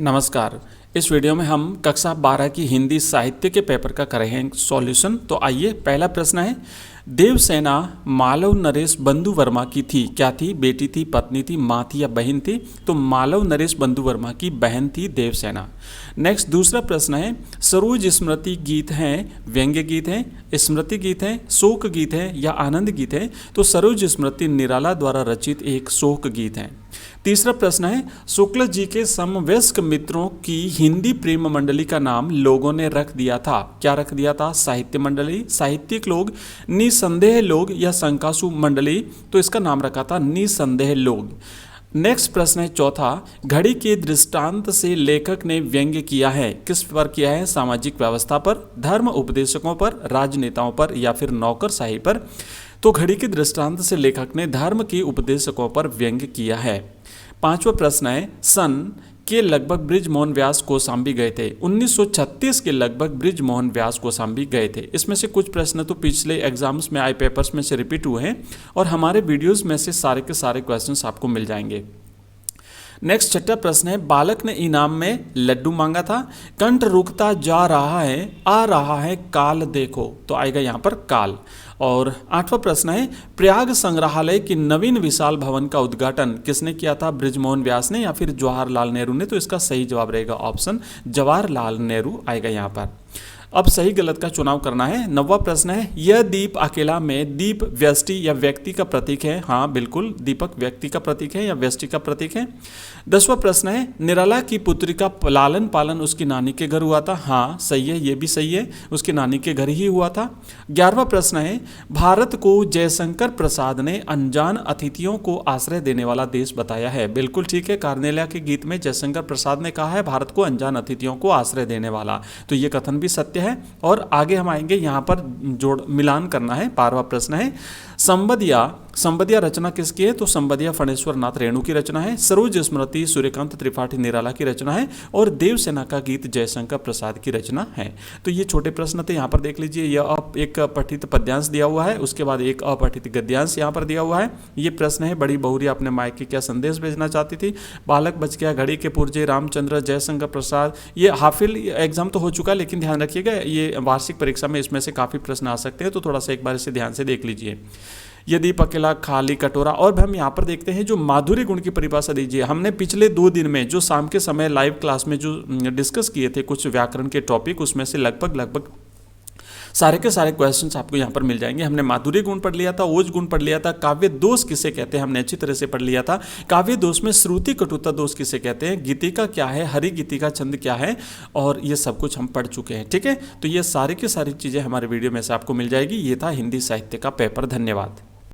नमस्कार। इस वीडियो में हम कक्षा 12 की हिंदी साहित्य के पेपर का करेंगे सॉल्यूशन। तो आइए, पहला प्रश्न है, देवसेना मालव नरेश बंधु वर्मा की थी। क्या थी? बेटी थी, पत्नी थी, माँ थी या बहन थी? तो मालव नरेश बंधु वर्मा की बहन थी देवसेना। नेक्स्ट दूसरा प्रश्न है, सरोज स्मृति गीत हैं, व्यंग्य गीत हैं, स्मृति गीत हैं, शोक गीत हैं या आनंद गीत हैं? तो सरोज स्मृति निराला द्वारा रचित एक शोक गीत है। तीसरा प्रश्न है, शुक्ल जी के समवयस्क मित्रों की हिंदी प्रेम मंडली का नाम लोगों ने रख दिया था। क्या रख दिया था? साहित्य मंडली, साहित्यिक लोग, निसंदेह लोग या शंकासु मंडली? तो इसका नाम रखा था निसंदेह लोग। नेक्स्ट प्रश्न है चौथा, घड़ी के दृष्टांत से लेखक ने व्यंग्य किया है। किस पर किया है? सामाजिक व्यवस्था पर, धर्म उपदेशकों पर, राजनेताओं पर या फिर नौकरशाही पर? तो घड़ी के दृष्टांत से लेखक ने धर्म के उपदेशकों पर व्यंग्य किया है। पांचवा प्रश्न है, सन के लगभग बृजमोहन व्यास कौशाम्बी गए थे। 1936 के लगभग बृजमोहन व्यास कौशाम्बी गए थे। इसमें से कुछ प्रश्न तो पिछले एग्जाम्स में, आई पेपर्स में से रिपीट हुए हैं और हमारे वीडियोस में से सारे के सारे क्वेश्चंस आपको मिल जाएंगे। नेक्स्ट छठा प्रश्न है, बालक ने इनाम में लड्डू मांगा था। कंठ रुकता जा रहा है, आ रहा है काल देखो। तो आएगा यहाँ पर काल। और आठवां प्रश्न है, प्रयाग संग्रहालय की नवीन विशाल भवन का उद्घाटन किसने किया था? बृजमोहन व्यास ने या फिर जवाहरलाल नेहरू ने? तो इसका सही जवाब रहेगा ऑप्शन जवाहरलाल नेहरू आएगा यहाँ पर। अब सही गलत का चुनाव करना है। नौवां प्रश्न है, यह दीप अकेला में दीप व्यष्टि या व्यक्ति का प्रतीक है। हाँ बिल्कुल, दीपक व्यक्ति का प्रतीक है या व्यष्टि का प्रतीक है। 10वां प्रश्न है, निराला की पुत्री का लालन पालन उसकी नानी के घर हुआ था। हाँ सही है, ये भी सही है, उसकी नानी के घर ही हुआ था। 11वां प्रश्न है, भारत को जयशंकर प्रसाद ने अनजान अतिथियों को आश्रय देने वाला देश बताया है। बिल्कुल ठीक है, कार्नेलिया के गीत में जयशंकर प्रसाद ने कहा है भारत को अनजान अतिथियों को आश्रय देने वाला। तो ये कथन भी सत्य है। और आगे हम आएंगे, यहां पर जोड़ मिलान करना है। 12वां प्रश्न है, संबदिया रचना किसकी है? तो संबदिया फणेश्वर नाथ रेणु की रचना है। सरोज स्मृति सूर्यकांत त्रिपाठी निराला की रचना है और देवसेना का गीत जयशंकर प्रसाद की रचना है। तो ये छोटे प्रश्न थे, यहाँ पर देख लीजिए। यह एक पठित पद्यांश दिया हुआ है, उसके बाद एक अपठित गद्यांश यहाँ पर दिया हुआ है। ये प्रश्न है, बड़ी बहुरिया अपने मायके क्या संदेश भेजना चाहती थी? बालक बच गया, घड़ी के पुर्जे, रामचंद्र, जयशंकर प्रसाद। ये हाफिल एग्जाम तो हो चुका, लेकिन ध्यान रखिएगा ये वार्षिक परीक्षा में इसमें से काफ़ी प्रश्न आ सकते हैं, तो थोड़ा सा एक बार इसे ध्यान से देख लीजिए। यदि अकेला खाली कटोरा। और हम यहाँ पर देखते हैं जो माधुर्य गुण की परिभाषा दीजिए। हमने पिछले 2 दिन में जो शाम के समय लाइव क्लास में जो डिस्कस किए थे कुछ व्याकरण के टॉपिक, उसमें से लगभग सारे के सारे क्वेश्चंस आपको यहाँ पर मिल जाएंगे। हमने माधुर्य गुण पढ़ लिया था, ओज गुण पढ़ लिया था, काव्य दोष किसे कहते हैं हमने अच्छी तरह से पढ़ लिया था। काव्य दोष में श्रुति कटुता दोष किसे कहते हैं, गीतिका क्या है, हरि गीतिका छंद क्या है, और ये सब कुछ हम पढ़ चुके हैं। ठीक है, तो ये सारी की सारी चीज़ें हमारे वीडियो में से आपको मिल जाएगी। ये था हिंदी साहित्य का पेपर। धन्यवाद।